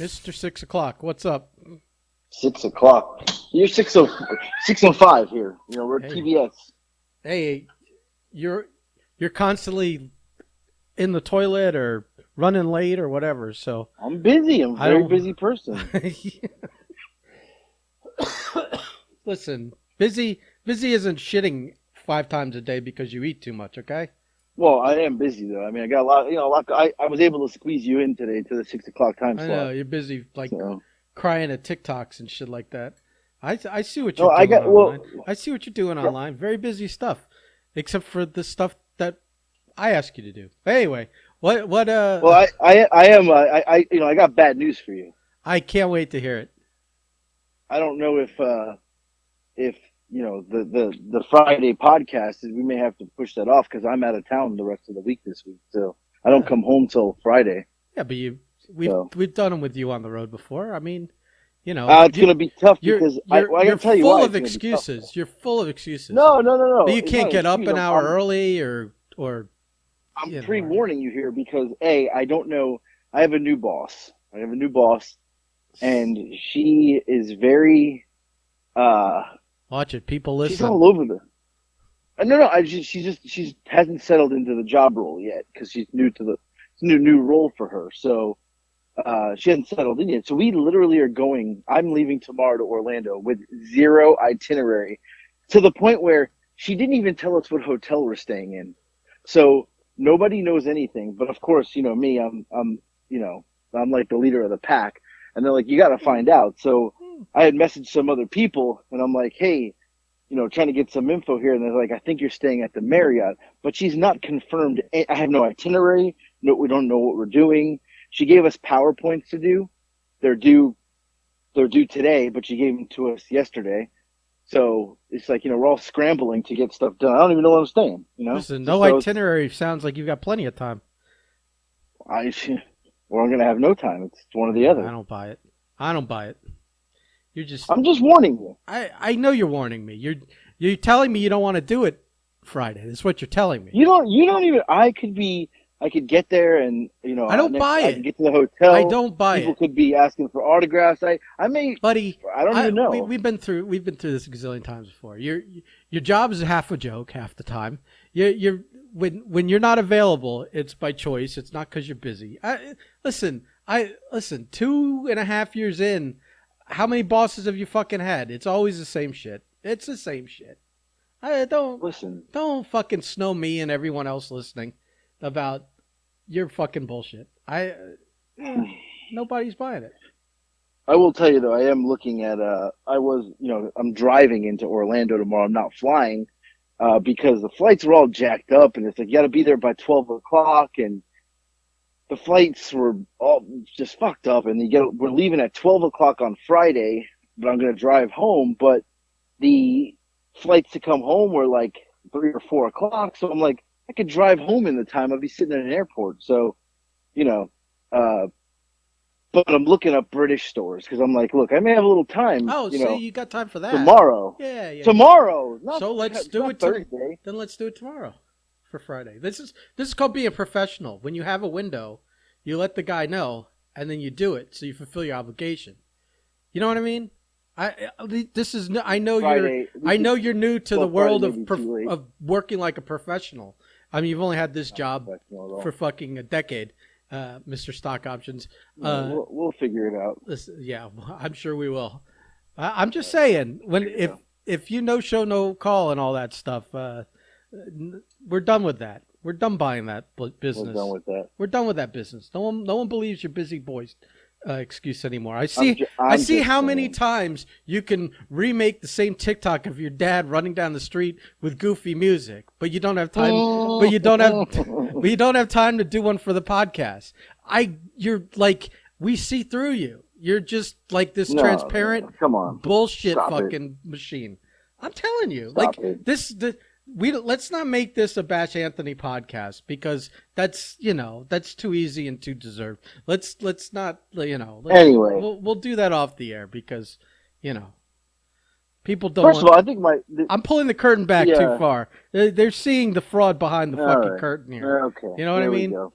Mr. 6 o'clock, what's up? 6 o'clock. You're 6:05 here. We're Hey, TBS. hey, you're constantly in the toilet or running late or whatever. So I'm busy. I'm a I very don't busy person. listen. Busy isn't shitting 5 times a day because you eat too much. Okay. Well, I am busy though. I mean, I got a lot. A lot. I was able to squeeze you in today to the 6 o'clock time I know slot. you're busy like So crying at TikToks and shit like that. I see what you're no, I doing got well. online. I see what you're doing Yeah. online. Very busy stuff, except for the stuff that I ask you to do. But anyway, what Well, I am. I got bad news for you. I can't wait to hear it. I don't know if the Friday podcast we may have to push that off because I'm out of town the rest of the week this week. So I don't Yeah, come home till Friday. yeah, but we've So. we've done them with you on the road before. I mean, It's gonna be tough because I you're gotta tell you why full of it's gonna be tough. excuses. You're full of excuses. No, no, no, But no. you It's not can't an get up excuse. an hour early or I'm you know. pre-warning you here because I don't know. I have a new boss. I have a new boss, and she is very uh Watch it. People she's listen. all over the. No, no. She hasn't settled into the job role yet because she's new to the it's a new role for her. So she hasn't settled in yet. So we literally are going. I'm leaving tomorrow to Orlando with zero itinerary, to the point where she didn't even tell us what hotel we're staying in. So nobody knows anything. But of course, me. I'm like the leader of the pack, and they're like, you got to find out. So I had messaged some other people, and I'm like, hey, trying to get some info here. And they're like, I think you're staying at the Marriott, but she's not confirmed. I have no itinerary. No, we don't know what we're doing. She gave us PowerPoints to do. They're due. They're due today, but she gave them to us yesterday. So it's like we're all scrambling to get stuff done. I don't even know where I'm staying. Listen, Just no so itinerary sounds like you've got plenty of time. I, or I'm gonna have no time. It's one or the Yeah, I other. don't buy it. I don't buy it. You're just I'm just warning you. I know you're warning me. You're telling me you don't want to do it Friday. That's what you're telling me. You don't even. I could get there and I don't buy I could it. get to the I hotel. don't buy People it. could be asking for autographs. I may. Buddy, I don't even know. we've been through this a gazillion times before. Your job is half a joke half the time. You're when you're not available, it's by choice. It's not because you're busy. Listen. 2.5 years in, how many bosses have you fucking had? It's always the same shit. It's the same shit. I Listen, don't fucking snow me and everyone else listening about your fucking bullshit. Nobody's buying it. I will tell you though, I am looking at. I'm driving into Orlando tomorrow. I'm not flying because the flights are all jacked up, and it's like you got to be there by 12 o'clock, and the flights were all just fucked up. And we're leaving at 12 o'clock on Friday, but I'm going to drive home. But the flights to come home were like 3 or 4 o'clock, so I'm like, I could drive home in the time. I'd be sitting at an airport. So, you know, uh, but I'm looking up British stores because I'm like, look, I may have a little time, Oh, see, you got time for that. tomorrow. Yeah, yeah, yeah. Tomorrow, not So let's it's do not it Thursday. then let's do it tomorrow for Friday. This is called being professional. When you have a window, you let the guy know and then you do it so you fulfill your obligation. You know what I mean? This is I know Friday. I know you're new to the Well, Friday world may of be too late. of working like a professional. I mean, you've only had this Not job professional at all. for fucking a decade, Mr. Stock Options. We'll figure it out. Yeah, I'm sure we will. I'm just saying, if you no show no call and all that stuff, we're done with that. We're done buying that business. We're done with that. We're done with that business. No one believes your busy boys excuse anymore. I I'm see just how many saying. times you can remake the same TikTok of your dad running down the street with goofy music, but you don't have time. But you don't have time to do one for the podcast. You're like, we see through you. You're just like this No, transparent come on. bullshit Stop fucking machine. I'm telling you, Stop like it. let's not make this a Bash Anthony podcast because that's too easy and too deserved. Let's not Anyway. we'll do that off the air because people don't. First of all, I think I'm pulling the curtain back Yeah. too far. They're seeing the fraud behind the All fucking right. curtain here. Okay. You know what I There we mean? go.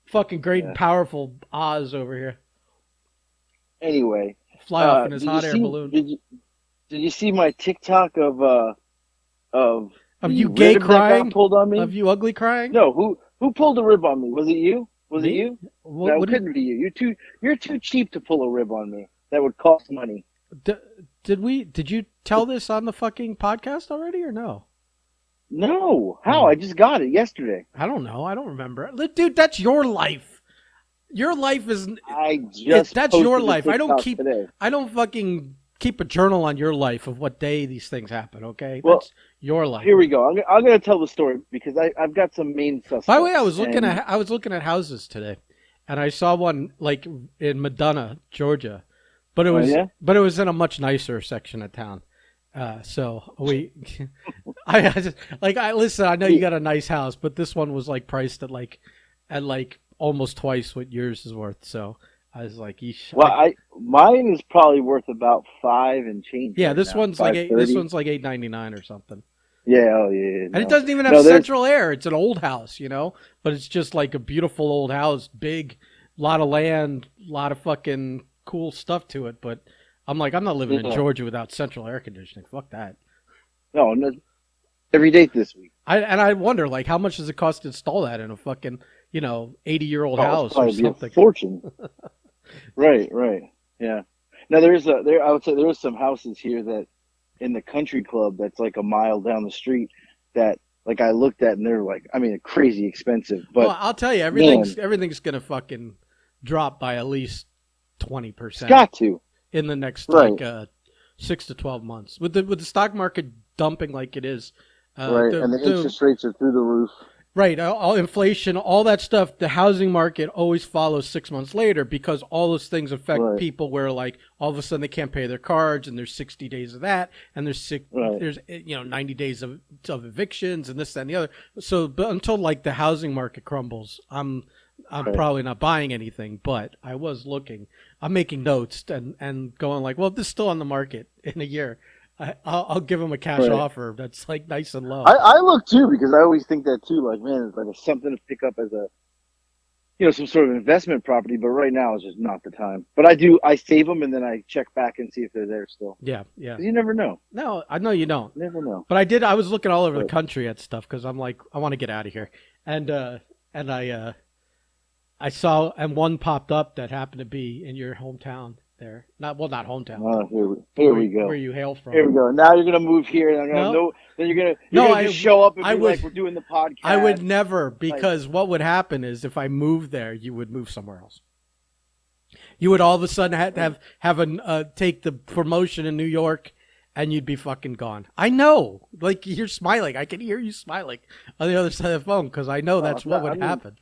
Fucking great Yeah. and powerful Oz over here. Anyway, Fly off in his did you hot air see? balloon. Did you see my TikTok of Of the you gay rib that got crying? pulled on Of me? you ugly crying? No, who pulled the rib on me? Was it you? Was it Me? you? What? No, it What did? couldn't be you. You're too cheap to pull a rib on me. That would cost money. D- did we? Did you tell this on the fucking podcast already or no? No, how? Hmm. I just got it yesterday. I don't know. I don't remember. Dude, that's your life. Your life is I just that's your posted a life. TikTok today. I don't fucking keep a journal on your life of what day these things happen, okay? Well, That's your life. here we go. I'm going to tell the story because I've got some main By the way, suspects. And I was looking at houses today, and I saw one like in Medina, Georgia, but oh yeah, it was in a much nicer section of town. So we, I just like I listen. I know you got a nice house, but this one was like priced at like almost twice what yours is worth. So I was like, Eesh. well, mine is probably worth about five and change Yeah, right this now. one's like this 530. one's like $8.99 or something. Yeah, oh yeah, And it no, doesn't even have no. There's central air. It's an old house, but it's just like a beautiful old house, big, lot of land, lot of fucking cool stuff to it. But I'm like, I'm not living in yeah, Georgia without central air conditioning. Fuck that. no, every date this week. I wonder like how much does it cost to install that in a fucking 80-year-old Oh, it's house or probably be a something? fortune. Right, right. Yeah. Now I would say there's some houses here that in the country club that's like a mile down the street that like I looked at and they're like I mean crazy expensive. But Well, I'll tell you, man, everything's gonna fucking drop by at least it's 20% got to. in the next Right, 6 to 12 months with the stock market dumping like it is. right. And the The interest rates are through the roof. Right, all inflation, all that stuff. The housing market always follows 6 months later because all those things affect Right, people. Where like all of a sudden they can't pay their cards, and there's 60 days of that, and right, there's 90 days of evictions and this that, and the other. So, but until like the housing market crumbles, I'm right, probably not buying anything. But I was looking, I'm making notes and going like, well, if this is still on the market in a year, I'll give them a cash right. offer that's like nice and low. I look too because I always think that too. Like man, it's like a, something to pick up as a some sort of investment property. But right now is just not the time. But I save them and then I check back and see if they're there still. Yeah, yeah. 'Cause you never know. No, I know you don't. Never know. But I was looking all over the But country at stuff because I'm like, I want to get out of here. And I saw, and one popped up that happened to be in your hometown there. Not hometown, but here we where go. you hail Here from. we go. Now you're gonna move here, and I'm gonna No, know. Then you're no, gonna just show up and I be like, would, "We're doing the I would podcast." never, Like, because what would happen is if I moved there, you would move somewhere else. You would all of a sudden have take the promotion in New York, and you'd be fucking gone. I know, like you're smiling. I can hear you smiling on the other side of the phone because I know well, that's what would happen.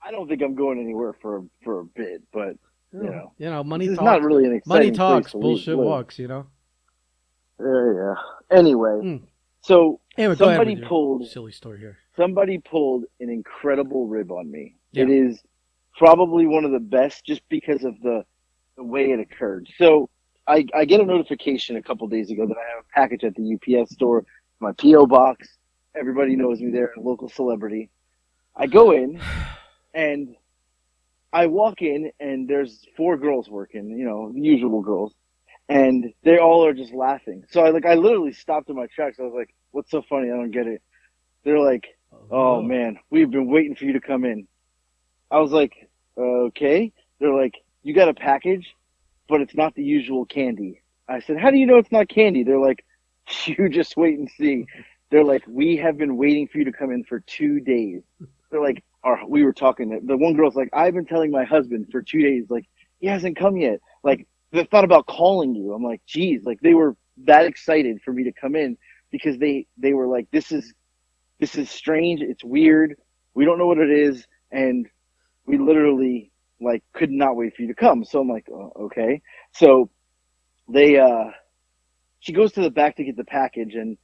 I don't think I'm going anywhere for a bit, but Money it's not talks. really an Money exciting place talks. to Bullshit live. walks. Yeah. Anyway, Mm. so Anyway, go ahead somebody with your pulled silly story here. somebody pulled an incredible rib on me. Yeah. It is probably one of the best just because of the way it occurred. So I get a notification a couple days ago that I have a package at the UPS store, my PO box. Everybody knows me there, a local celebrity. I go in and I walk in and there's four girls working, the usual girls, and they all are just laughing. So I literally stopped in my tracks. I was like, "What's so funny? I don't get it." They're like, "Oh Oh, man, we've been waiting for you to come in." I was like, "Okay." They're like, "You got a package, but it's not the usual candy." I said, "How do you know it's not candy?" They're like, "You just wait and see." They're like, "We have been waiting for you to come in for 2 days." They're like, we were talking. The one girl's like, "I've been telling my husband for 2 days, like, he hasn't come yet. Like, they thought about calling you." I'm like, geez, like they were that excited for me to come in because they were like, this is strange. It's weird. We don't know what it is. And we literally like could not wait for you to come. So I'm like, oh, okay. So they, she goes to the back to get the package and,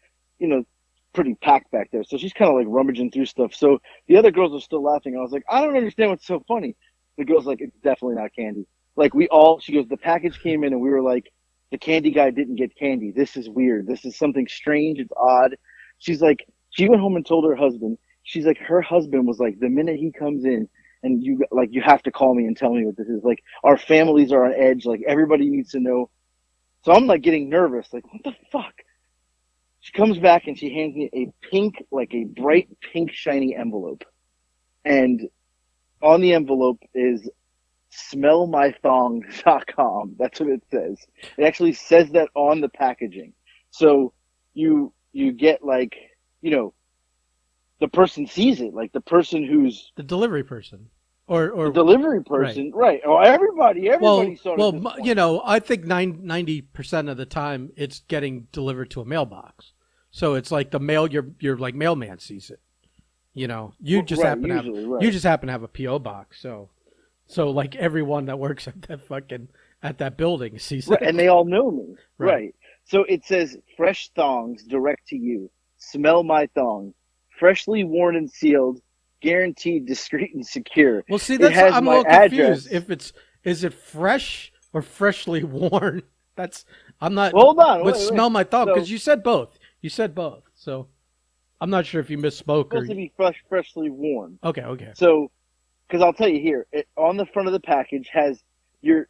pretty packed back there. So she's kind of like rummaging through stuff. So the other girls are still laughing. I was like, I don't understand what's so funny. The girl's like, it's definitely not candy. Like she goes, the package came in and we were like, the candy guy didn't get candy. This is weird. This is something strange. It's odd. She's like, she went home and told her husband. She's like, her husband was like, the minute he comes in, and you have to call me and tell me what this is. Like, our families are on edge. Like, everybody needs to know. So I'm like getting nervous. Like, what the fuck? She comes back and she hands me a pink, like a bright pink shiny envelope, and on the envelope is smellmythongs.com. That's what it says. It actually says that on the packaging. So you get, like, the person sees it, like the person who's The delivery person, or the delivery person, right? Oh, everybody saw it. At this point. I think 90% of the time it's getting delivered to a mailbox, so it's like the mail. Your like mailman sees it. You just happen to have you just happen to have a PO box, so like everyone that works at that building sees it, and they all know me, right? So it says fresh thongs direct to you. Smell my thongs, freshly worn and sealed, guaranteed discreet and secure. Well, see, I'm a little confused. Is it fresh or freshly worn? I'm not. Hold on, but smell my thong, because so, you said both. You said both, so I'm not sure if you misspoke. It's supposed to be freshly worn. Okay. So, because I'll tell you here, on the front of the package has your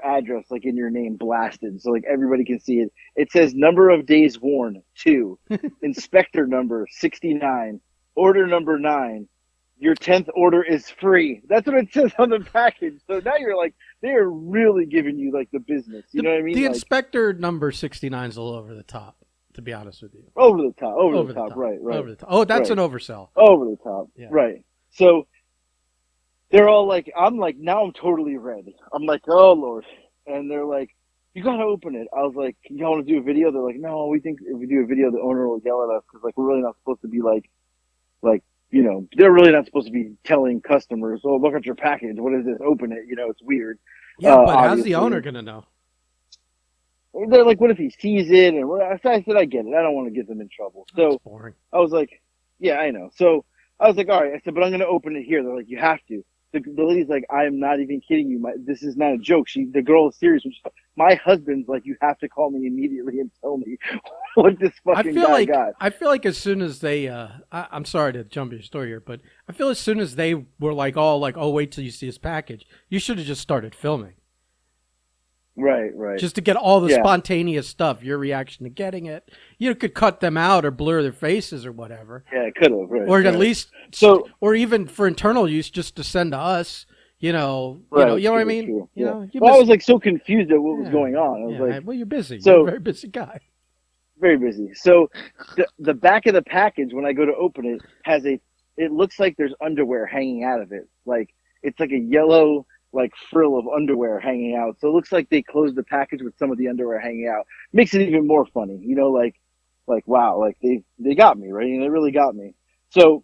address, like, in your name, blasted, so like everybody can see it. It says number of days worn 2, inspector number 69, order number 9. Your 10th order is free. That's what it says on the package. So now you're like, they're really giving you like the business. You know what I mean? The inspector number 69 is a little over the top, to be honest with you. Over the top, right. Over the top. Oh, that's an oversell. Over the top, yeah. Right. So they're all like, I'm like, now I'm totally ready. I'm like, oh Lord. And they're like, you gotta open it. I was like, y'all want to do a video? They're like, no, we think if we do a video, the owner will yell at us because, like, we're really not supposed to be like, they're really not supposed to be telling customers, oh, look at your package. What is this? Open it. It's weird. Yeah, but how's the owner going to know? They're like, what if he sees it? And I said, I get it. I don't want to get them in trouble. That's boring. I was like, yeah, I know. So I was like, all right. I said, but I'm going to open it here. They're like, you have to. The lady's like, I am not even kidding you. This is not a joke. The girl is serious. My husband's like, you have to call me immediately and tell me what this fucking guy got. I feel like as soon as they, I'm sorry to jump your story here, but I feel as soon as they were like, oh, wait till you see his package, you should have just started filming. Right. Just to get all the spontaneous stuff, your reaction to getting it. You could cut them out or blur their faces or whatever. Yeah, it could have. Right, or at least, or even for internal use, just to send to us. You know what I mean? True. I was like so confused at what was going on. I was like, well, you're busy. You're a very busy guy. Very busy. So the back of the package, when I go to open it, it looks like there's underwear hanging out of it. Like, it's like a yellow, like, frill of underwear hanging out. So it looks like they closed the package with some of the underwear hanging out. Makes it even more funny, like wow, like they got me, right? And they really got me. So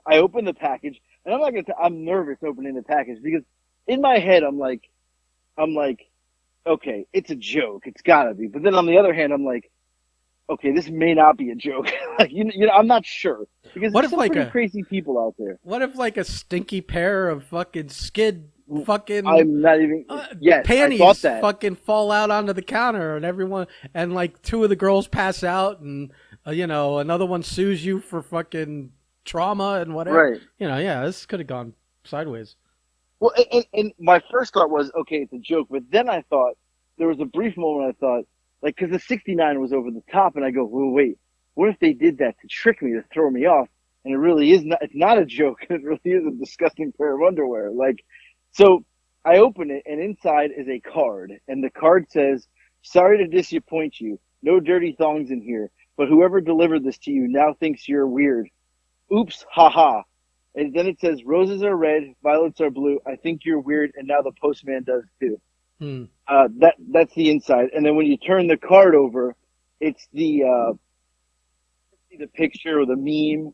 I opened the package, and I'm nervous opening the package because in my head I'm like, okay, it's a joke, it's gotta be. But then on the other hand, I'm like, okay, this may not be a joke. Like, I'm not sure because there's some pretty crazy people out there. What if like a stinky pair of fucking skid fucking I'm not even panties I thought that. Fucking fall out onto the counter and everyone and like 2 of the girls pass out and another one sues you for fucking trauma and whatever. Right. This could have gone sideways. Well, and my first thought was, okay, it's a joke, but then I thought there was a brief moment I thought, like, because the 69 was over the top, and I go, well, wait, what if they did that to trick me, to throw me off? And it really is not, it's not a joke. It really is a disgusting pair of underwear. Like, so I open it, and inside is a card, and the card says, sorry to disappoint you. No dirty thongs in here, but whoever delivered this to you now thinks you're weird. Oops, haha. And then it says, roses are red, violets are blue. I think you're weird, and now the postman does too. That's the inside, and then when you turn the card over, it's the picture or the meme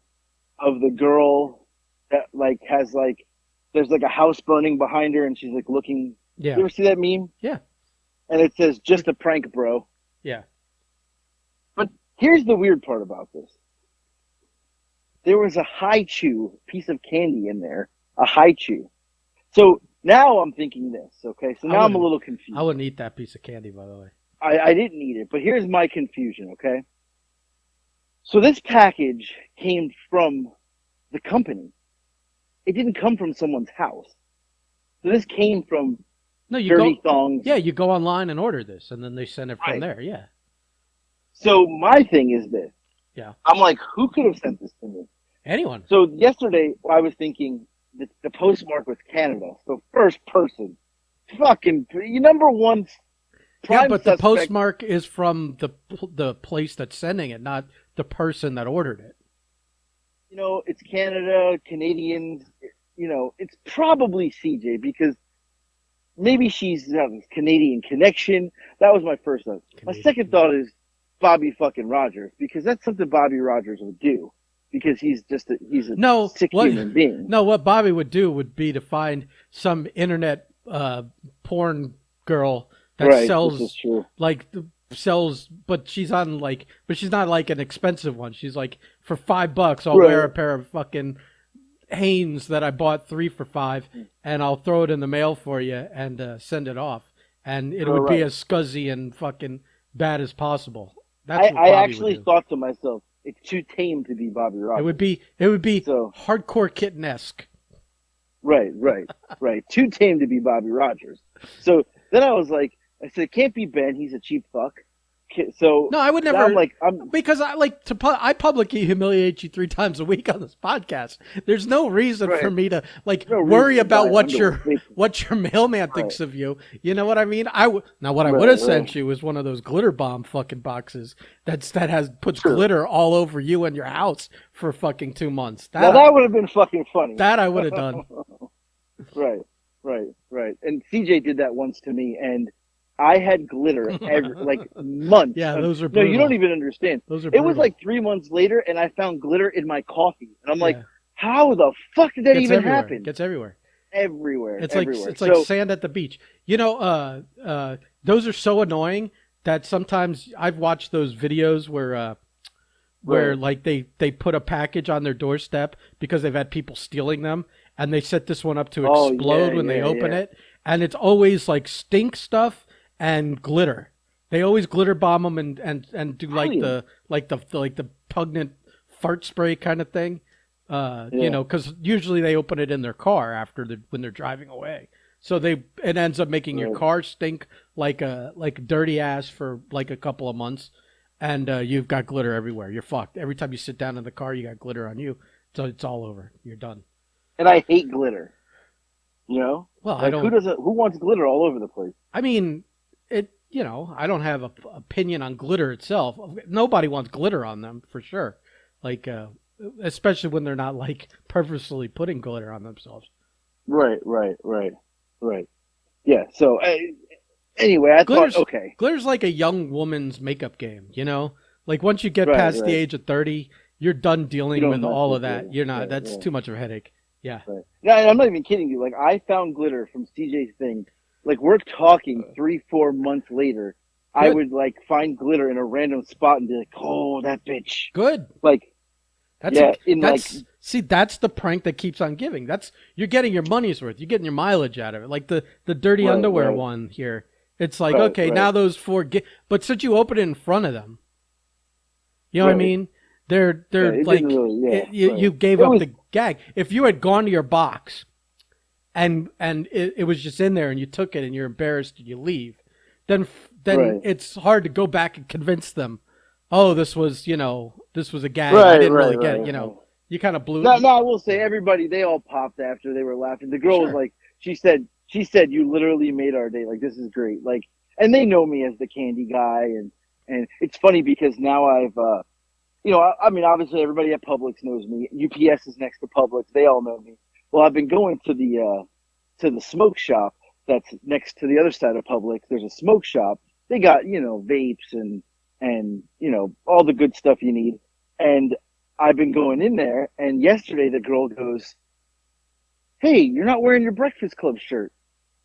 of the girl that like has like there's like a house burning behind her and she's like looking. Yeah. You ever see that meme? Yeah. And it says just a prank, bro. Yeah. But here's the weird part about this. There was a high chew piece of candy in there, a high chew. So now I'm thinking this, okay? So now I'm a little confused. I wouldn't eat that piece of candy, by the way. I didn't eat it, but here's my confusion, okay? So this package came from the company. it didn't come from someone's house. So this came from No, you Dirty go. Thongs. Yeah, you go online and order this, and then they send it from Right. there. Yeah. So my thing is this. Yeah. I'm like, who could have sent this to me? Anyone. So yesterday I was thinking the postmark was Canada. So first person, fucking number one Yeah, prime but the suspect. postmark is from the place that's sending it, not the person that ordered it. It's Canada, Canadians. It's probably CJ because maybe she's Canadian connection. That was my first thought. My second thought is Bobby fucking Rogers because that's something Bobby Rogers would do because he's a No, sick what human being. no, what Bobby would do would be to find some internet porn girl that Right, sells this is true. but she's on but she's not like an expensive one. She's like for $5 I'll Right. wear a pair of fucking Hanes that I bought 3 for $5 and I'll throw it in the mail for you and send it off. And it would be Right. as scuzzy and fucking bad as possible. That's what I Bobby actually would do. thought to myself, it's too tame to be Bobby Rogers. It would be So hardcore kitten-esque. right. Too tame to be Bobby Rogers. So then I was like, I said, it can't be Ben. He's a cheap fuck. So No, I would now never. I'm Because I publicly humiliate you 3 times a week on this podcast. There's no reason Right. for me to No worry reason to about buy what underwear. your mailman Right. thinks of you. You know what I mean? Now what I would Right, have sent right. you is one of those glitter bomb fucking boxes that puts True. glitter all over you and your house for fucking 2 months. Now that would have been fucking funny. That I would have done. Right. And CJ did that once to me, and I had glitter like months. Yeah, those are No, you brutal. don't even understand. Those are It was brutal. like 3 months later, and I found glitter in my coffee, and I'm like, Yeah. how the fuck did that Gets even everywhere. happen? Gets everywhere. Everywhere. It's everywhere. like So, sand at the beach. Those are so annoying that sometimes I've watched those videos where Right. like they put a package on their doorstep because they've had people stealing them and they set this one up to Oh, explode yeah, when they yeah, open yeah. it, and it's always like stink stuff and glitter. They always glitter bomb them and do Brilliant. the pungent fart spray kind of thing. Yeah. Because usually they open it in their car when they're driving away. So it ends up making your Right. car stink like dirty ass for like a couple of months, and you've got glitter everywhere. You're fucked. Every time you sit down in the car, you got glitter on you. So it's all over. You're done. And I hate glitter. Well, I Like don't. who wants glitter all over the place? I mean, it. I don't have a opinion on glitter itself. Nobody wants glitter on them for sure. Like, especially when they're not like purposely putting glitter on themselves. Right. Yeah. So anyway, I Glitter's thought, okay. glitter's like a young woman's makeup game. Like once you get Right, past the right. age of 30, you're done dealing don't with mess all with of that. it. You're not. Right, That's right. too much of a headache. Yeah. Right. No, I'm not even kidding you. Like I found glitter from CJ's thing. Like we're talking 3-4 months later. I Good. would like find glitter in a random spot and be like, "Oh, that bitch!" Good. Like, That's yeah, in that's the prank that keeps on giving. You're getting your money's worth. You're getting your mileage out of it. Like the dirty Right, underwear right. one here. It's like, Right, okay, right. now those 4 but since you open it in front of them, you know what I Right. mean? They're it like didn't really, yeah, you right. you gave It up was- the gag. If you had gone to your box and it was just in there and you took it and you're embarrassed and you leave, then Right. it's hard to go back and convince them, oh, this was a gag. Right, I didn't right, really get right, it. right. You kind of blew. No, I will say everybody they all popped after they were laughing. The girl was Sure. like, she said, you literally made our day. Like this is great. Like, and they know me as the candy guy, and it's funny because now I've, I mean, obviously everybody at Publix knows me. UPS is next to Publix. They all know me. Well, I've been going to the smoke shop that's next to the other side of Publix. There's a smoke shop. They got vapes and all the good stuff you need. And I've been going in there, and yesterday the girl goes, "Hey, you're not wearing your Breakfast Club shirt."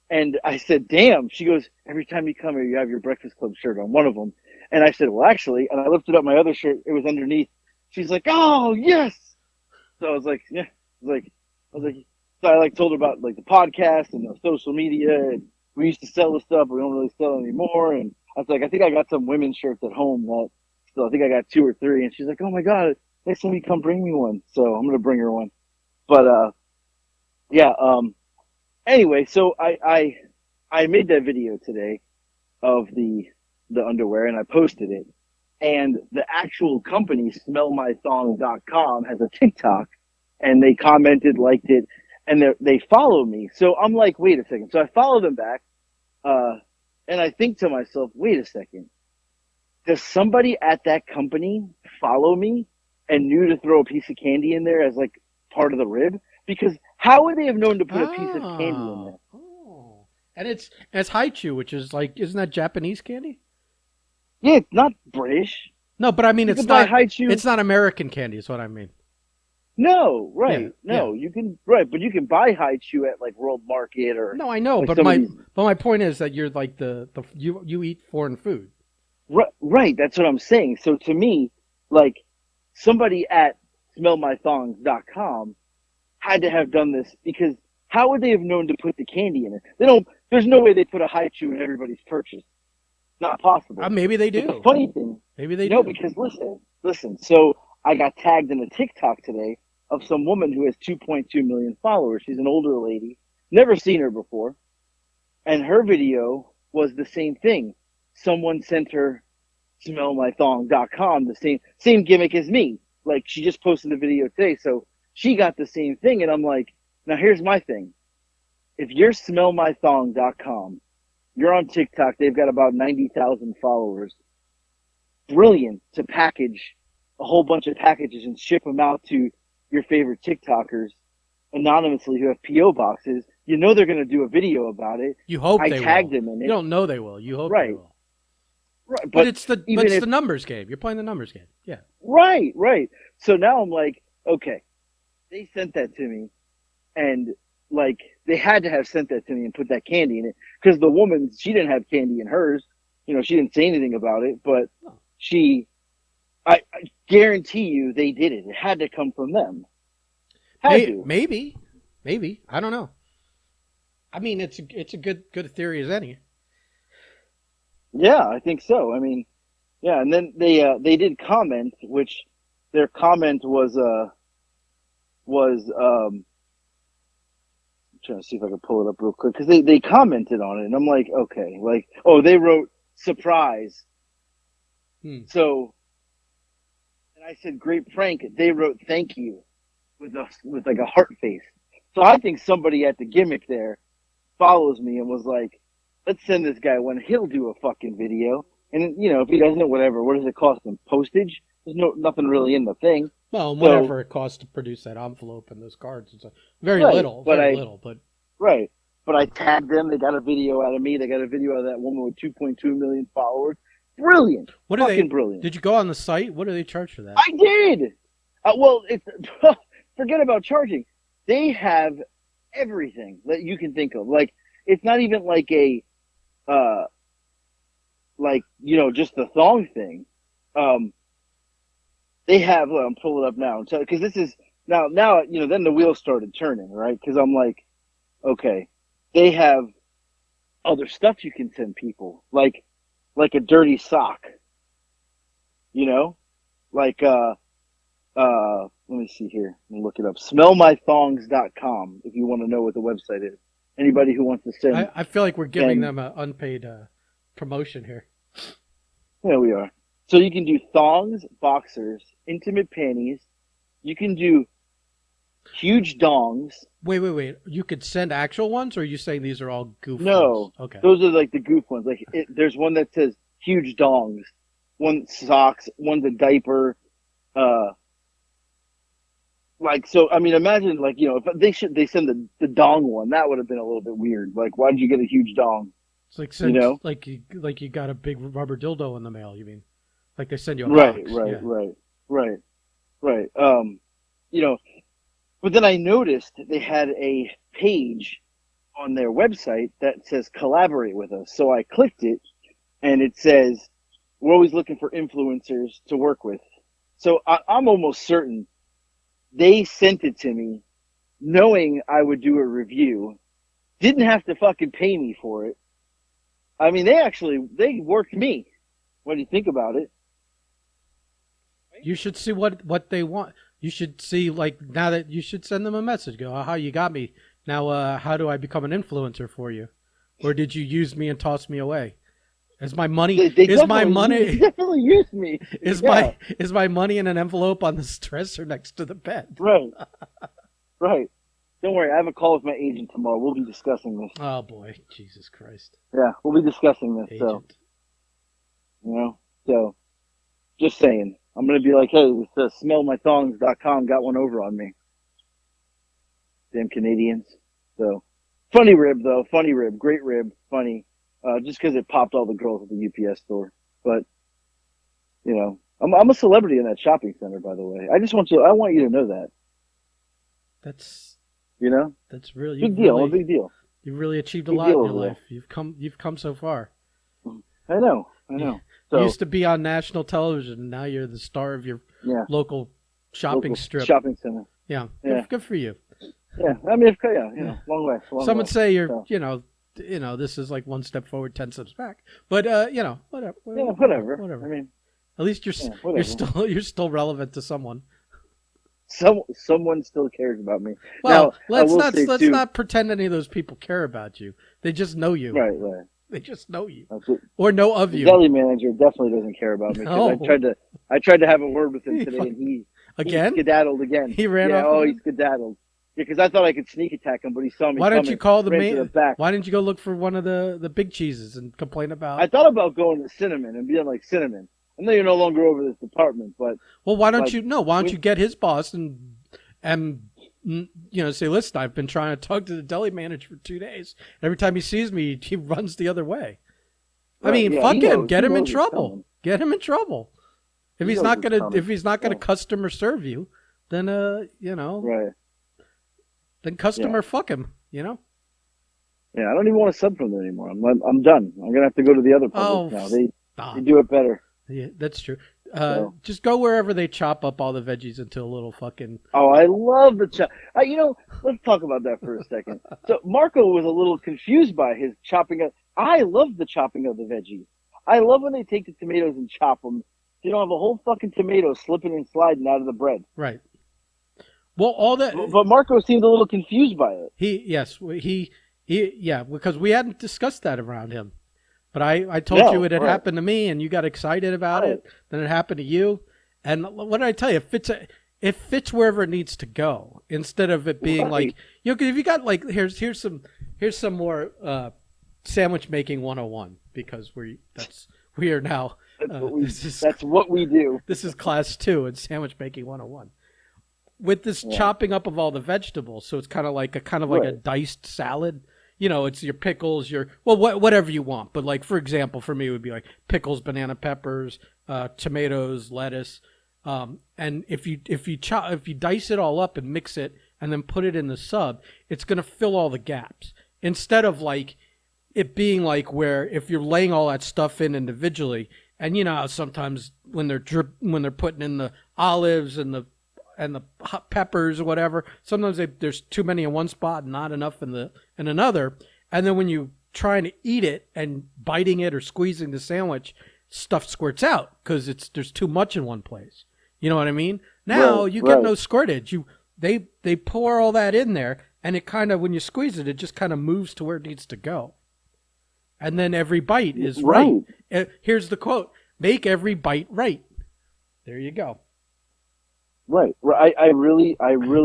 And I said, "Damn." She goes, "Every time you come here, you have your Breakfast Club shirt on," one of them. And I said, "Well, actually," and I lifted up my other shirt. It was underneath. She's like, "Oh, yes." So I was like, "Yeah." So I like told her about like the podcast and the social media, and we used to sell the stuff, but we don't really sell it anymore. And I was like, "I think I got some women's shirts at home so I think I got 2 or 3." And she's like, "Oh my God, next time you come, bring me one." So I'm gonna bring her one. But Yeah. Anyway, so I made that video today of the underwear, and I posted it. And the actual company, smellmythong.com, has a TikTok, and they commented, liked it, and they follow me. So I'm like, wait a second. So I follow them back, uh, and I think to myself, wait a second. Does somebody at that company follow me and knew to throw a piece of candy in there as like part of the rib? Because how would they have known to put a piece of candy in there? Oh. And it's haichu, which is like, isn't that Japanese candy? Yeah, it's not British. No, but I mean, You can buy haichu. it's not American candy, is what I mean. No, Yeah, right. yeah. No, you can, right, but you can buy haichu at like World Market or No, I know, like but some of these. my point is that you're like you eat foreign food. Right, that's what I'm saying. So to me, like somebody at smellmythongs.com had to have done this because how would they have known to put the candy in it? They don't. There's no way they put a haichu in everybody's purchase. Not possible. Maybe they But the do. funny thing, Maybe they no, do. because listen. So I got tagged in a TikTok today of some woman who has 2.2 million followers. She's an older lady, never seen her before, and her video was the same thing. Someone sent her smellmythong.com, the same gimmick as me. Like she just posted the video today, so she got the same thing, and I'm like, now here's my thing. If you're smellmythong.com, you're on TikTok, they've got about 90,000 followers. Brilliant to package a whole bunch of packages and ship them out to your favorite TikTokers anonymously who have PO boxes. You know they're going to do a video about it. You hope I they tagged will. them in it. You don't know they will. You hope they Right. will. Right, But it's the even the numbers game. You're playing the numbers game. Yeah. right. So now I'm like, okay, they sent that to me, and like they had to have sent that to me and put that candy in it because the woman, she didn't have candy in hers. You know, she didn't say anything about it, but she, I guarantee you, they did it. It had to come from them. Had to. Maybe. I don't know. I mean, it's a good theory as any. Yeah, I think so. I mean, yeah, and then they did comment, which their comment was I'm trying to see if I can pull it up real quick because they commented on it, and I'm like, okay, like, oh, they wrote surprise. So, and I said great prank. They wrote thank you with like a heart face. So I think somebody at the gimmick there follows me and was like, let's send this guy one. He'll do a fucking video. And you know, if he doesn't, whatever. What does it cost him? Postage? There's nothing really in the thing. Well, whatever it costs to produce that envelope and those cards, it's very little. But right. But I tagged them. They got a video out of me. They got a video out of that woman with 2.2 million followers. Brilliant. Brilliant. Did you go on the site? What do they charge for that? I did. Well, it's forget about charging. They have everything that you can think of. Like it's not even like a like, you know, just the thong thing. They have, well, I'm pulling it up now. So, because this is, now, you know, then the wheels started turning, right? Because I'm like, okay, they have other stuff you can send people, like a dirty sock, you know? Like, let me see here. Let me look it up. Smellmythongs.com if you want to know what the website is. Anybody who wants to send. I feel like we're giving them an unpaid promotion here. There we are. So you can do thongs, boxers, intimate panties. You can do huge dongs. Wait. You could send actual ones, or are you saying these are all goof No. ones? Okay. Those are like the goof ones. Like there's one that says huge dongs, one socks, one's a diaper. Like, so, I mean, imagine, like, you know, if they send the dong one, that would have been a little bit weird. Like, why did you get a huge dong? It's like, you know? like you got a big rubber dildo in the mail, you mean? Like they send you a right, box. Right. You know, but then I noticed they had a page on their website that says collaborate with us. So I clicked it and it says, we're always looking for influencers to work with. So I'm almost certain they sent it to me knowing I would do a review, didn't have to fucking pay me for it. I mean, they worked me when you think about it. You should see what they want. You should see, like, now that you should send them a message. Go, how you got me Now, how do I become an influencer for you? Or did you use me and toss me away? Is my money? They Is my definitely money? definitely used me. Is Yeah. my money in an envelope on the dresser next to the bed? Right. Right. Don't worry, I have a call with my agent tomorrow. We'll be discussing this. Oh boy, Jesus Christ, Yeah, we'll be discussing this. So, agent. so just saying. I'm gonna be like, hey, this smellmythongs.com got one over on me. Damn Canadians. So funny rib though, funny rib, great rib, funny. Just because it popped all the girls at the UPS store. But I'm a celebrity in that shopping center, by the way. I want you to know that. That's You know, that's really big deal, a big deal. You've really achieved a Big lot in deal your over life. You've come so far. I know. You So used to be on national television. Now you're the star of your yeah, local shopping local strip. shopping center. Yeah, Yeah. Good for you. Yeah, I mean, long way. Some would say you're, So. this is like one step forward, 10 steps back. But whatever. Yeah, whatever. I mean, at least you're still relevant to someone. Someone still cares about me. Well, now, let's not pretend any of those people care about you. They just know you. Right. They just know you What, or know of the you. deli manager definitely doesn't care about me. No. I tried to have a word with him today, and he skedaddled again. He ran off. Oh, again? he skedaddled. Yeah, because I thought I could sneak attack him, but he saw me. Why don't you call the main? Why didn't you go look for one of the big cheeses and complain about? I thought about going to Cinnamon and being like, Cinnamon, I know you're no longer over this department, but why don't you get his boss and say, listen, I've been trying to talk to the deli manager for 2 days. Every time he sees me, he runs the other way. Right, I mean, yeah, fuck him. Knows, Get him in trouble. Get him in trouble. If he's not gonna customer serve you, then right. Then customer fuck him. Yeah, I don't even want to sub from them anymore. I'm done. I'm gonna have to go to the other Publix now. They do it better. Yeah, that's true. Just go wherever they chop up all the veggies into a little fucking. Oh, I love the chop. Let's talk about that for a second. So Marco was a little confused by his chopping up. I love the chopping of the veggies. I love when they take the tomatoes and chop them. You don't have a whole fucking tomato slipping and sliding out of the bread. Right. Well, all that. But Marco seemed a little confused by it. Because we hadn't discussed that around him. But I told you it had happened to me, and you got excited about it. Then it happened to you, and what did I tell you? It fits wherever it needs to go. Instead of it being like if you got like here's some more sandwich making 101 because we are now that's what we do. This is class 2 in sandwich making 101. With this chopping up of all the vegetables, so it's kind of like a diced salad. It's your pickles, whatever you want. But like, for example, for me, it would be like pickles, banana peppers, tomatoes, lettuce. And if you dice it all up and mix it and then put it in the sub, it's going to fill all the gaps. Instead of like it being like where if you're laying all that stuff in individually, and how sometimes when they're putting in the olives and the hot peppers or whatever, sometimes there's too many in one spot and not enough in another. And then when you trying to eat it and biting it or squeezing the sandwich, stuff squirts out because there's too much in one place. You know what I mean? Now you get no squirtage. They pour all that in there, and it kind of, when you squeeze it, it just kind of moves to where it needs to go. And then every bite is right. Here's the quote: "Make every bite right." There you go. Right. I really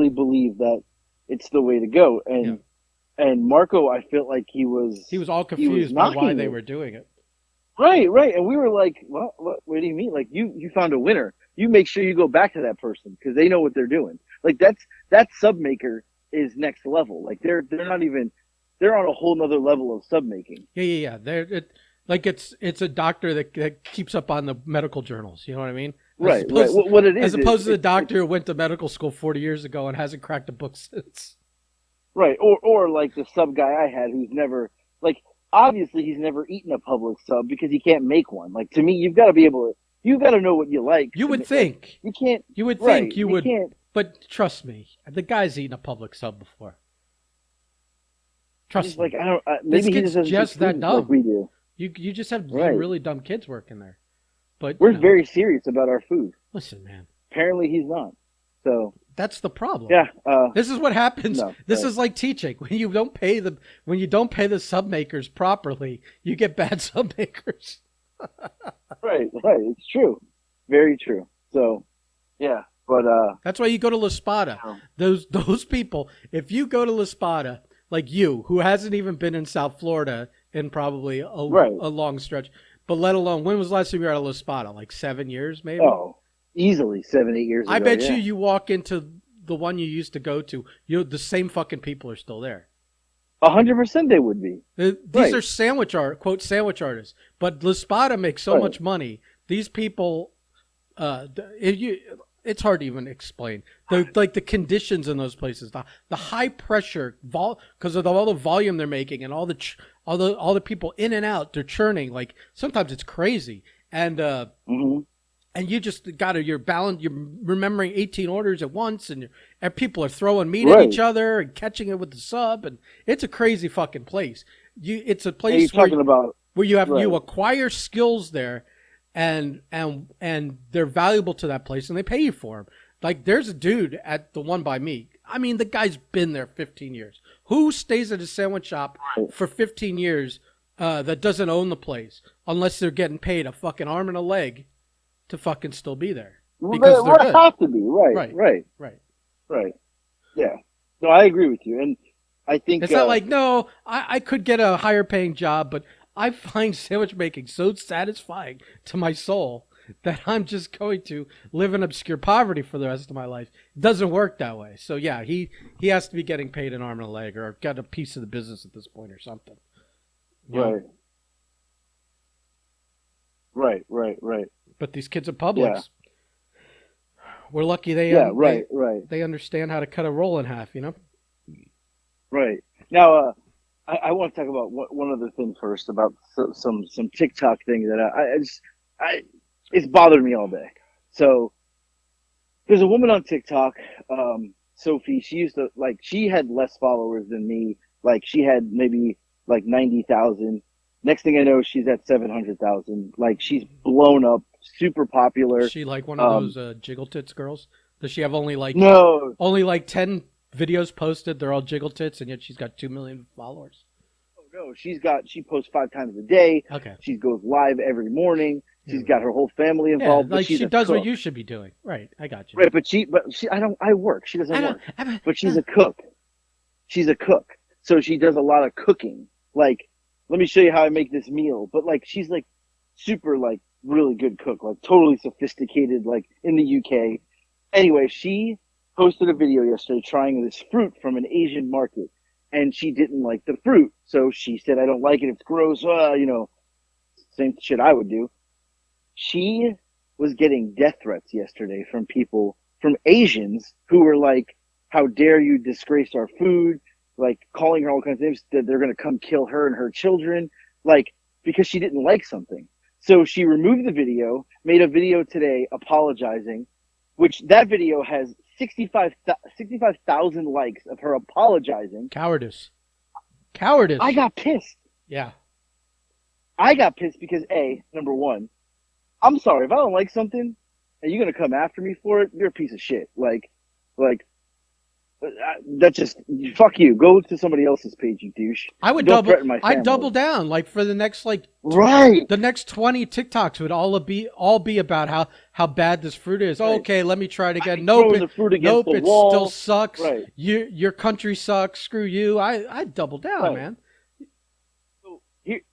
believe that it's the way to go. And Marco, I felt like he was all confused by why they were doing it. Right. And we were like, what do you mean? Like you found a winner. You make sure you go back to that person because they know what they're doing. Like that sub maker is next level. Like they're on a whole nother level of sub making. Yeah. It's a doctor that keeps up on the medical journals. You know what I mean? Right. What it is, as opposed to the doctor who went to medical school 40 years ago and hasn't cracked a book since. Right. Or like the sub guy I had who's never, like, obviously he's never eaten a Publix sub because he can't make one. Like, to me, you've got to know what you like. You would think. You can't. You would think you would. Can't. But trust me, the guy's eaten a Publix sub before. Trust me. Like, I don't, maybe he just that dumb. Like we do. You just have really dumb kids working there. But we're very serious about our food. Listen, man. Apparently he's not. So That's the problem. Yeah. This is what happens. No. This is like teaching. When you don't pay the sub makers properly, you get bad sub makers. Right. It's true. Very true. So, yeah. But that's why you go to La Spada. Those people. If you go to La Spada, like you, who hasn't even been in South Florida in probably a long stretch, but let alone, when was the last time you were at La Spada? Like 7 years, maybe. Oh, easily 7-8 years ago. I bet you walk into the one you used to go to, the same fucking people are still there. 100% they would be. These are quote sandwich artists, but La Spada makes so much money. These people, it's hard to even explain. The conditions in those places, the high pressure because of all the volume they're making and all the people in and out, they're churning. Like sometimes it's crazy, and and you just you're remembering 18 orders at once, and people are throwing meat at each other and catching it with the sub, and it's a crazy fucking place. It's a place where you acquire skills there. And they're valuable to that place, and they pay you for them. Like there's a dude at the one by me. I mean, the guy's been there 15 years. Who stays at a sandwich shop for 15 years that doesn't own the place unless they're getting paid a fucking arm and a leg to fucking still be there? Because they have to be right. Yeah, no, I agree with you, and I think it's not like I could get a higher paying job, but I find sandwich making so satisfying to my soul that I'm just going to live in obscure poverty for the rest of my life. It doesn't work that way. So yeah, he has to be getting paid an arm and a leg, or got a piece of the business at this point, or something. Right. But these kids at Publix, we're lucky they understand how to cut a roll in half. Right. Now, I want to talk about one other thing first about some TikTok thing that it's bothered me all day. So there's a woman on TikTok, Sophie. She had less followers than me. Like she had maybe like 90,000. Next thing I know, she's at 700,000. Like she's blown up, super popular. Is she like one of those jiggle tits girls? Does she have only like 10 videos posted? They're all jiggle tits, and yet she's got 2 million followers. Oh no, she posts 5 times a day. Okay. She goes live every morning. She's got her whole family involved. Yeah, like she does what you should be doing. Right, I got you. Right, but she I work. She doesn't work. But she's a cook. She's a cook. So she does a lot of cooking. Like, let me show you how I make this meal. But like she's like super like really good cook, like totally sophisticated, like in the UK. Anyway, she posted a video yesterday trying this fruit from an Asian market, and she didn't like the fruit. So she said, I don't like it. It's gross. Same shit I would do. She was getting death threats yesterday from people, from Asians who were like, how dare you disgrace our food? Like calling her all kinds of names, that they're going to come kill her and her children. Like, because she didn't like something. So she removed the video, made a video today apologizing, which that video has 65,000 likes of her apologizing. Cowardice. I got pissed. Yeah. I got pissed because number one, I'm sorry, if I don't like something and you're going to come after me for it, you're a piece of shit. Like, that's just, fuck you. Go to somebody else's page, you douche. I would double down. Like for the next the next 20 TikToks would all be about how bad this fruit is. Right. Okay, let me try it again. Nope, it still sucks. Right. Your country sucks. Screw you. I double down, man. So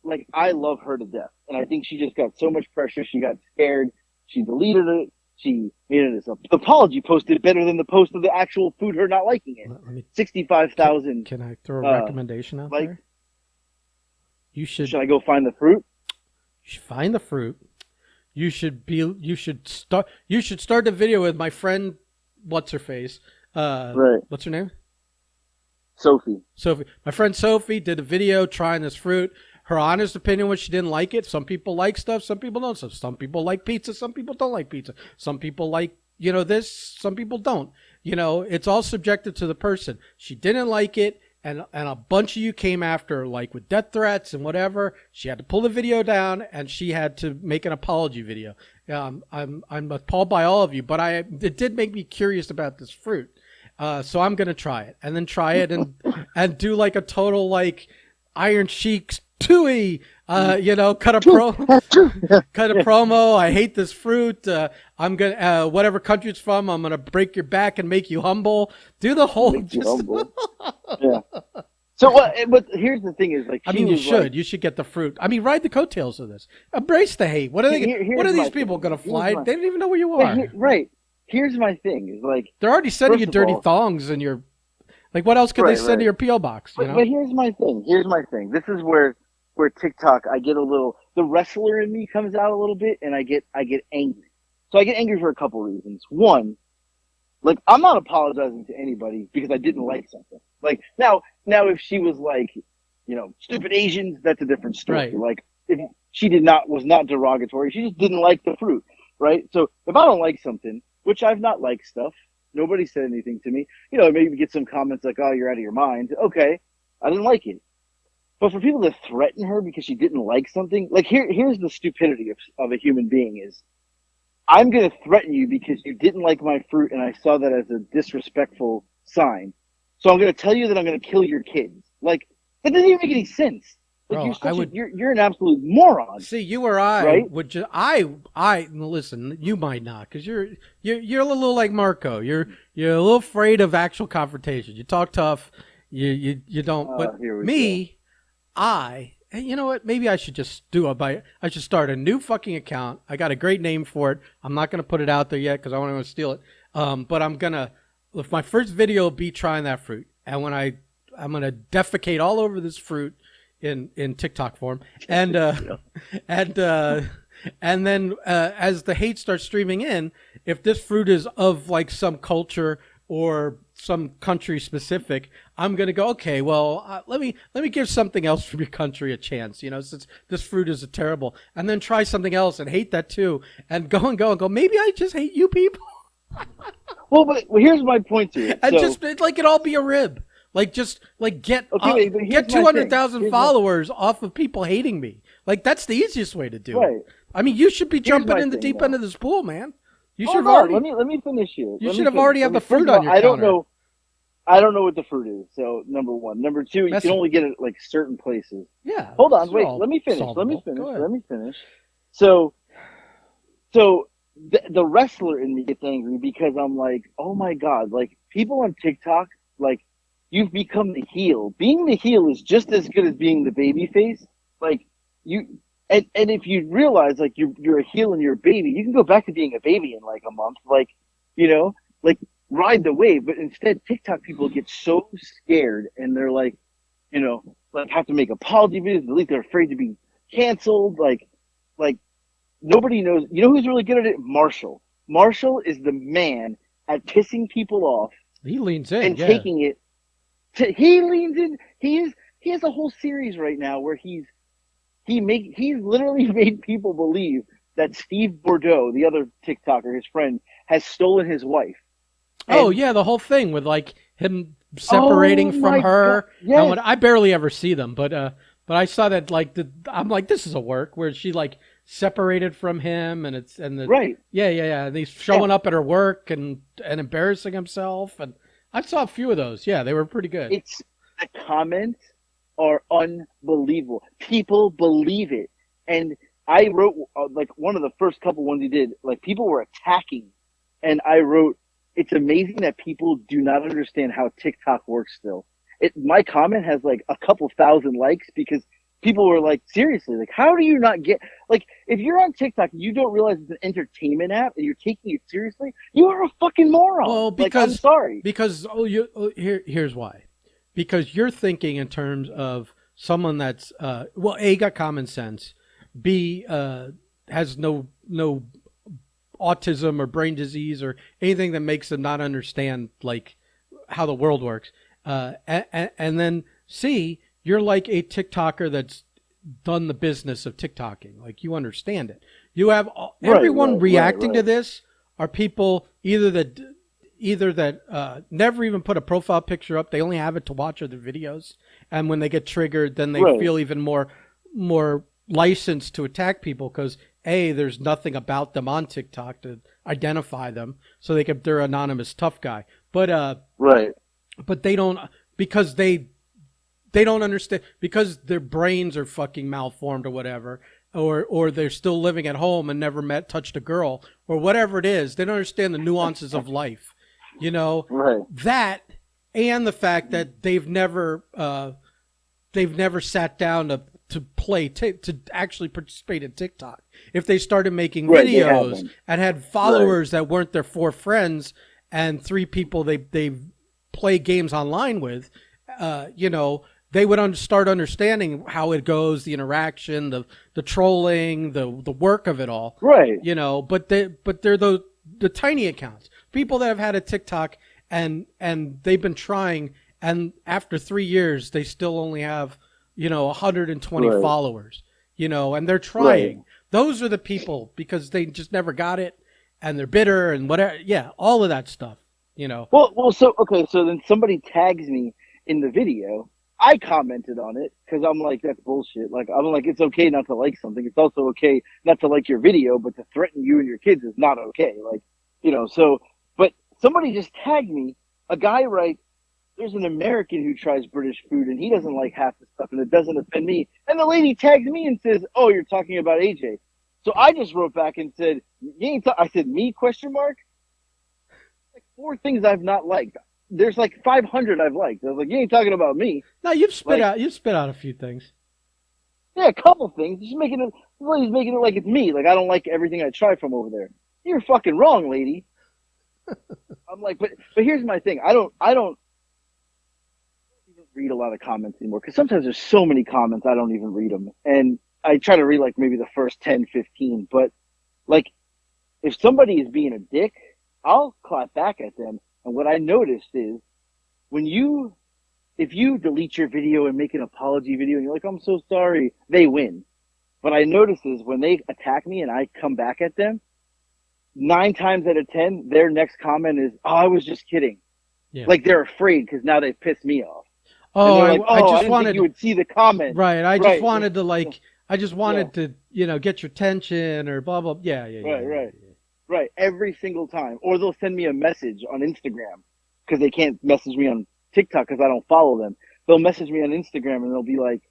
like I love her to death, and I think she just got so much pressure. She got scared. She deleted it. She made it as an apology, posted better than the post of the actual food, her not liking it. 65,000. Can I throw a recommendation out there? Should I go find the fruit? You should find the fruit. You should start the video with my friend, what's her face? Right. What's her name? Sophie. My friend Sophie did a video trying this fruit. Her honest opinion was she didn't like it. Some people like stuff, some people don't. Some people like pizza, some people don't like pizza. Some people like, this, some people don't. It's all subjective to the person. She didn't like it, and a bunch of you came after her, like with death threats and whatever. She had to pull the video down, and she had to make an apology video. Yeah, I'm appalled by all of you, but it did make me curious about this fruit. So I'm gonna try it, and then try it, and do like a total like Iron Sheik's tooey, cut a cut a promo. I hate this fruit. I'm gonna whatever country it's from. I'm gonna break your back and make you humble. Do the whole. Make you humble. Yeah. So what? But here's the thing: is like I mean, you should get the fruit. I mean, ride the coattails of this. Embrace the hate. What are they? What are these people gonna fly? They don't even know where you are. Right. Here's my thing: is like they're already sending you dirty thongs in your. Like, what else could they send to your PO box? But here's my thing. This is where TikTok, I get a little. The wrestler in me comes out a little bit, and I get angry. So I get angry for a couple reasons. One, like I'm not apologizing to anybody because I didn't like something. Like now if she was like, stupid Asians, that's a different story. Right. Like if she was not derogatory, she just didn't like the fruit, right? So if I don't like something, which I've not liked stuff, nobody said anything to me, maybe get some comments like, "Oh, you're out of your mind." Okay, I didn't like it. But for people to threaten her because she didn't like something, like here's the stupidity of a human being is, I'm going to threaten you because you didn't like my fruit and I saw that as a disrespectful sign. So I'm going to tell you that I'm going to kill your kids. Like, that doesn't even make any sense. Like, Bro, you're an absolute moron. See, you or I right? would just listen. You might not, because you're a little like Marco. You're a little afraid of actual confrontation. You talk tough. You don't. But me, and you know what? Maybe I should just I should start a new fucking account. I got a great name for it. I'm not gonna put it out there yet because I want to steal it. But I'm gonna. If my first video will be trying that fruit, and when I'm gonna defecate all over this fruit in TikTok form, and then as the hate starts streaming in, if this fruit is of like some culture or some country specific, I'm gonna go, okay, well, let me give something else from your country a chance, since this fruit is terrible, and then try something else and hate that too, and go. Maybe I just hate you people. Well, but here's my point to it. And just like it all be a rib. Like just like get 200,000 followers off of people hating me. Like that's the easiest way to do it. I mean, you should be jumping in the deep end of this pool, man. You should have already. Let me finish here. You should have already have the fruit on your counter. I don't know what the fruit is. So number one, number two, you can only get it at like certain places. Yeah. Hold on, wait. Let me finish. Let me finish. So the wrestler in me gets angry because I'm like, oh my god, like people on TikTok, like you've become the heel. Being the heel is just as good as being the baby face. Like you. And if you realize like you're a heel and you're a baby, you can go back to being a baby in like a month, like ride the wave. But instead, TikTok people get so scared and they're like, like have to make apology videos. At least they're afraid to be canceled. Like nobody knows. You know who's really good at it? Marshall. Marshall is the man at pissing people off. He leans in and taking it. He leans in. He has a whole series right now where he's literally made people believe that Steve Bordeaux, the other TikToker, his friend, has stolen his wife. Oh yeah, the whole thing with like him separating from her. Yes. And I barely ever see them, but I saw that I'm like, this is a work where she like separated from him, and right. Yeah. And he's showing up at her work and embarrassing himself, and I saw a few of those. Yeah, they were pretty good. It's the comments are unbelievable. People believe it. And I wrote, like, one of the first couple ones he did, like, people were attacking. And I wrote, it's amazing that people do not understand how TikTok works still. My comment has, like, a couple thousand likes because people were like, seriously, like, how do you not get, like, if you're on TikTok and you don't realize it's an entertainment app and you're taking it seriously, you are a fucking moron. Well, I'm sorry. Because, here's why. Because you're thinking in terms of someone that's A, got common sense, B, has no autism or brain disease or anything that makes them not understand like how the world works, and then C, you're like a TikToker that's done the business of TikToking, like you understand it. You have everyone reacting to this are people either that never even put a profile picture up. They only have it to watch other videos. And when they get triggered, then they feel even more licensed to attack people because there's nothing about them on TikTok to identify them, so they're anonymous tough guy. But Right. but they don't, because they don't understand, because their brains are fucking malformed or whatever, or they're still living at home and never touched a girl or whatever it is. They don't understand the nuances of life, you know. Right. That, and the fact that they've never sat down to play to actually participate in TikTok. If they started making videos and had followers that weren't their 4 friends and 3 people they play games online with, you know, they would start understanding how it goes, the interaction, the trolling, the work of it all. Right. You know, but they're the tiny accounts. People that have had a TikTok and they've been trying, and after 3 years they still only have, you know, 120 followers, you know, and they're trying. Those are the people, because they just never got it and they're bitter and whatever. Yeah, all of that stuff, you know. Well, so then somebody tags me in the video. I commented on it because I'm like, that's bullshit. Like, I'm like, it's okay not to like something. It's also okay not to like your video, but to threaten you and your kids is not okay. Like, you know, so, but somebody just tagged me. A guy writes, there's an American who tries British food and he doesn't like half the stuff and it doesn't offend me. And the lady tags me and says, oh, you're talking about AJ. So I just wrote back and said, I said, me, question mark? Like 4 things I've not liked. There's like 500 I've liked. I was like, you ain't talking about me. No, you've spit out a few things. Yeah, a couple things. Just making it like it's me. Like I don't like everything I try from over there. You're fucking wrong, lady. I'm like, but here's my thing. I don't even read a lot of comments anymore because sometimes there's so many comments I don't even read them, and I try to read like maybe the first 10, 15. But like, if somebody is being a dick, I'll clap back at them. And what I noticed is if you delete your video and make an apology video and you're like, I'm so sorry, they win. What I notice is when they attack me and I come back at them, 9 times out of 10, their next comment is, oh, I was just kidding. Yeah. Like they're afraid because now they've pissed me off. Oh, like, I just didn't wanted think you would see the comment. Right. I just wanted to, you know, get your attention or blah, blah. Yeah. Right, every single time. Or they'll send me a message on Instagram because they can't message me on TikTok because I don't follow them. They'll message me on Instagram and they'll be like,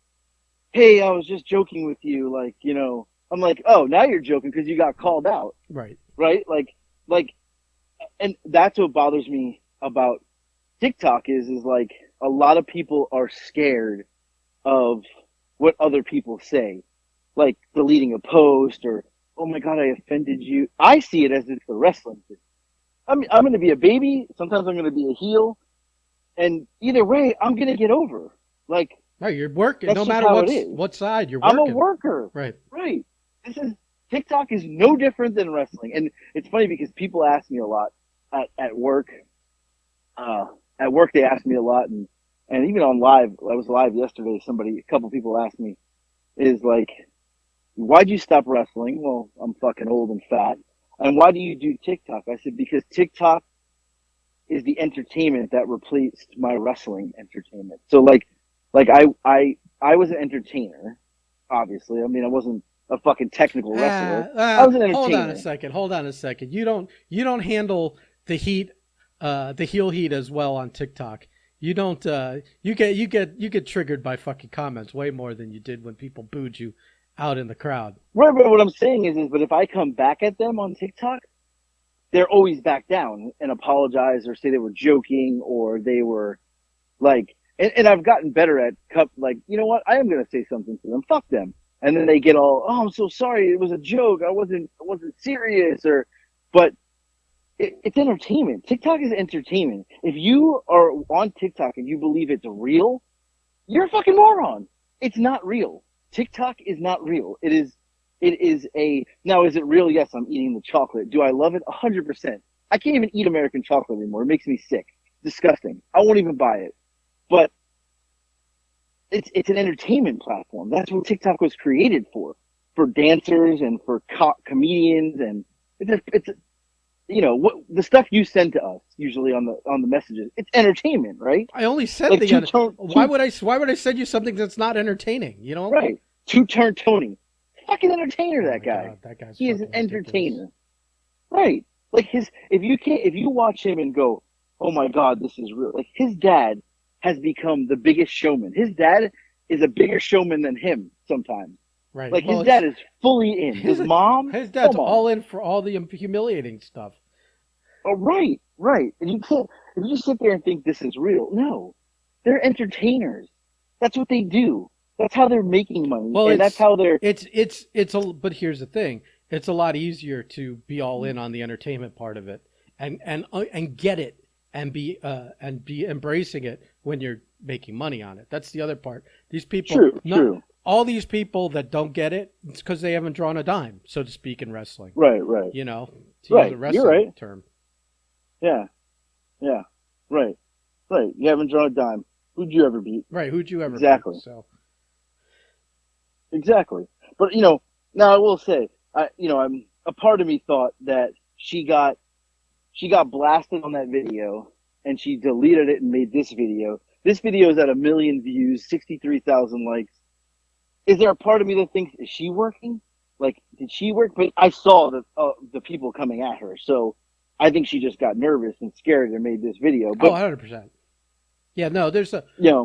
hey, I was just joking with you. Like, you know, I'm like, oh, now you're joking because you got called out. Right. Right? Like, and that's what bothers me about TikTok is like a lot of people are scared of what other people say. Like deleting a post or, oh my God, I offended you. I see it as it's the wrestling thing. I'm going to be a baby. Sometimes I'm going to be a heel. And either way, I'm going to get over. Like, right, you're working. No matter what side you're working. I'm a worker. Right. TikTok is no different than wrestling. And it's funny because people ask me a lot at work. At work, they ask me a lot. And even on live, I was live yesterday. A couple people asked me, is like, why'd you stop wrestling? Well, I'm fucking old and fat. And why do you do TikTok? I said, because TikTok is the entertainment that replaced my wrestling entertainment. So like I was an entertainer, obviously. I mean, I wasn't a fucking technical wrestler. I was an entertainer. Hold on a second. You don't handle the heat, the heel heat as well on TikTok. You don't, you get triggered by fucking comments way more than you did when people booed you out in the crowd. Right, but what I'm saying is but if I come back at them on TikTok, they're always back down and apologize or say they were joking or they were like, and I've gotten better at like, you know what? I am going to say something to them. Fuck them. And then they get all, oh, I'm so sorry. It was a joke. I wasn't serious but it's entertainment. TikTok is entertainment. If you are on TikTok and you believe it's real, you're a fucking moron. It's not real. TikTok is not real. It is now, is it real? Yes, I'm eating the chocolate. Do I love it? 100%. I can't even eat American chocolate anymore. It makes me sick. Disgusting. I won't even buy it. But it's an entertainment platform. That's what TikTok was created for dancers and for comedians. And it's you know, what the stuff you send to us usually on the messages, it's entertainment, right? I only said like why would I send you something that's not entertaining, you know? Right. Two-turn Tony. fucking entertainer. Oh that my guy. God, that guy's He is an fucking ridiculous. entertainer. Right. Like if you watch him and go, oh my God, this is real. Like his dad has become the biggest showman. His dad is a bigger showman than him sometimes. Right. Like Well, his dad is fully in. His mom, his dad's come all on. in for all the humiliating stuff. Oh, right, right. And you can't, if you just sit there and think this is real, no. They're entertainers. That's what they do. That's how they're making money. Well, And that's how they're, but here's the thing. It's a lot easier to be all in on the entertainment part of it and get it and be embracing it when you're making money on it. That's the other part. These people, true. all these people that don't get it, it's because they haven't drawn a dime, so to speak, in wrestling. Right. You know, to Right. use a You're wrestling right. term. Yeah. Right. You haven't drawn a dime. Who'd you ever beat? Right. Who'd you ever Exactly. beat? So. Exactly. But now I will say, I'm a part of me thought that she got blasted on that video and she deleted it and made this video. This video is at 1 million views, 63,000 likes. Is there a part of me that thinks, is she working? Like, did she work? But I saw the people coming at her, so I think she just got nervous and scared and made this video. But, 100%. Yeah, no, there's a, yeah.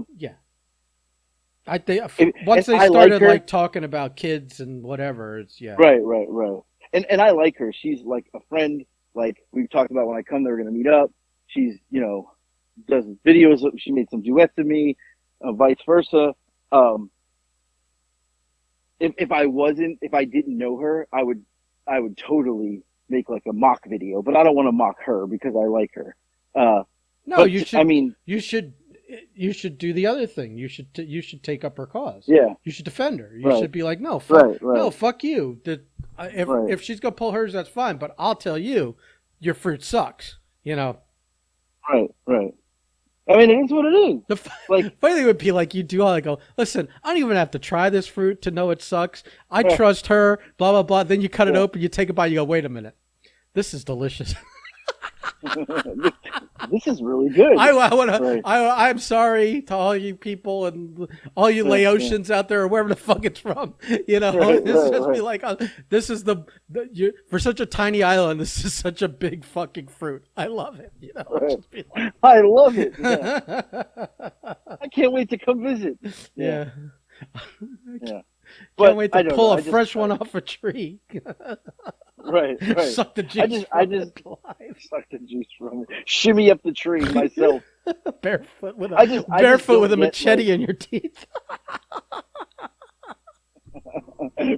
I think once they started like talking about kids and whatever, it's Right. And I like her. She's like a friend. Like we've talked about when I come there, we're gonna meet up. She's does videos. She made some duets with me, vice versa. If I didn't know her, I would totally make like a mock video. But I don't want to mock her because I like her. No, you should. I mean, you should do the other thing. You should take up her cause. Yeah. You should defend her. You should be like, no, fuck, right. No, fuck you. If she's gonna pull hers, that's fine. But I'll tell you, your fruit sucks. Right. I mean, it is what it is. The funny thing would be like you do all. I go, listen, I don't even have to try this fruit to know it sucks. I trust her. Blah blah blah. Then you cut it open, you take a bite, you go, wait a minute, this is delicious. This is really good. I'm sorry to all you people and all you Laotians out there or wherever the fuck it's from. Be like, this is for such a tiny island. This is such a big fucking fruit. I love it. Like, I love it. Yeah. I can't wait to come visit. Yeah. But can't wait to pull a fresh one off a tree. Right. Suck the juice. I just suck the juice from it. Shimmy up the tree myself. Barefoot with a machete in your teeth.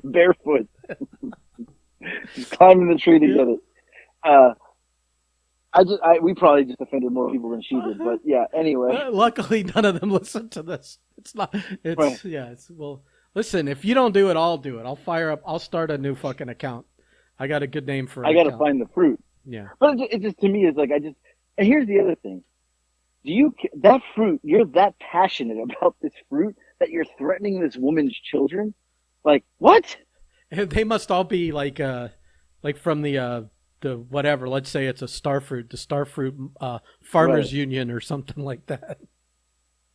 Barefoot. Just climbing the tree to get it. We probably just offended more people than she did, but yeah. Anyway, luckily none of them listened to this. Well. Listen, if you don't do it, I'll do it. I'll start a new fucking account. I got a good name for it. I got to find the fruit. Yeah. But it just to me is like, and here's the other thing. That fruit, you're that passionate about this fruit that you're threatening this woman's children? Like, what? They must all be like from the whatever, let's say it's the Starfruit Farmers Union or something like that.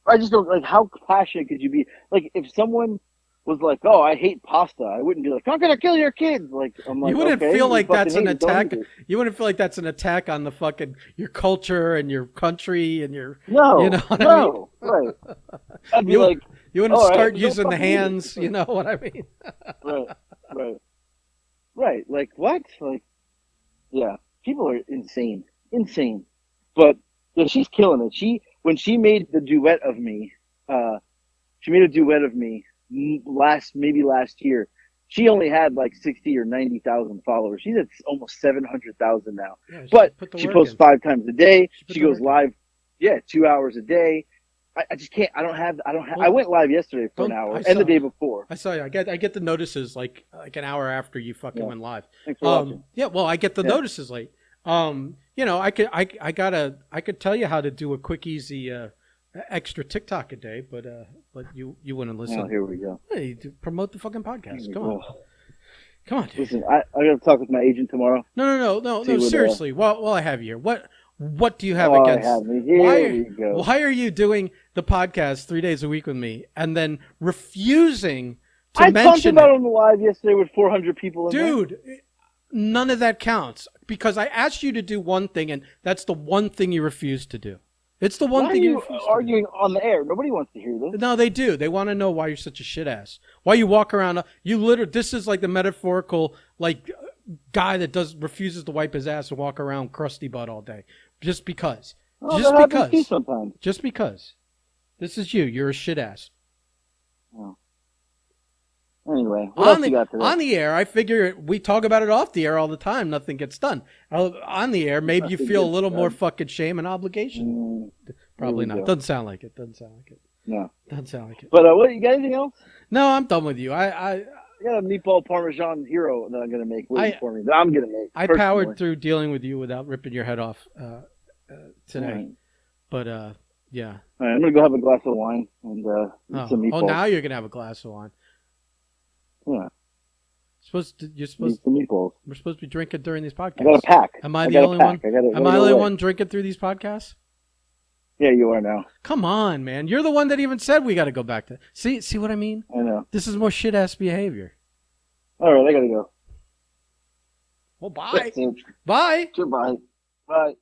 I just don't, like, how passionate could you be? Like, if someone was like, "Oh, I hate pasta," I wouldn't be like, "I'm gonna kill your kids." Like, I'm like, you wouldn't feel like that's an attack. You wouldn't feel like that's an attack on the fucking your culture and your country and your. No, you know what I mean? Right. I'd be like, you wouldn't start using the hands. You know what I mean? Right. Like what? Like, yeah, people are insane. But yeah, she's killing it. When she made the duet of me, last year. She only had like 60 or 90,000 followers. She's at almost 700,000 now. Yeah, but she posts 5 times a day. She goes live, 2 hours a day. I just can't. I don't have. I went live yesterday for an hour and the day before. I saw you. I get the notices like an hour after you fucking went live. Thanks for watching. Yeah. Well, I get the notices late. I could tell you how to do a quick, easy, extra TikTok a day, but you wouldn't listen. Oh, here we go. Hey, promote the fucking podcast. Come on, dude. Listen, I got to talk with my agent tomorrow. No. Seriously, while I have you here, what do you have against? Why are you doing the podcast 3 days a week with me and then refusing I talked mention about it. it on the live yesterday with 400 people in there. Dude, none of that counts because I asked you to do one thing, and that's the one thing you refused to do. It's the one Why thing are you you refuse arguing on the air? Nobody wants to hear to do. this. No, they do. They want to know why you're such a shit ass. Why you walk around. This is like the metaphorical, like, guy that refuses to wipe his ass and walk around crusty butt all day. Just because. Oh, Just that happens too because. sometimes. Just because. This is you. You're a shit ass. Oh. Anyway, what else you got today? On the air, I figure we talk about it off the air all the time. Nothing gets done. On the air, maybe you feel a little more fucking shame and obligation. Probably not. Doesn't sound like it. No. Doesn't sound like it. But what? You got anything else? No, I'm done with you. I got a meatball parmesan hero that I'm gonna make waiting for me. That I'm gonna make. I powered through dealing with you without ripping your head off today. Right. But yeah. All right, I'm gonna go have a glass of wine and some meatballs. Oh, now you're gonna have a glass of wine. Yeah. You're supposed some meatballs. We're supposed to be drinking during these podcasts. I got a pack. Am I the only one? Am I the only one drinking through these podcasts? Yeah, you are now. Come on, man. You're the one that even said we got to go back to. See what I mean? I know. This is more shit ass behavior. All right, I gotta go. Well, bye. Bye. Goodbye. Bye.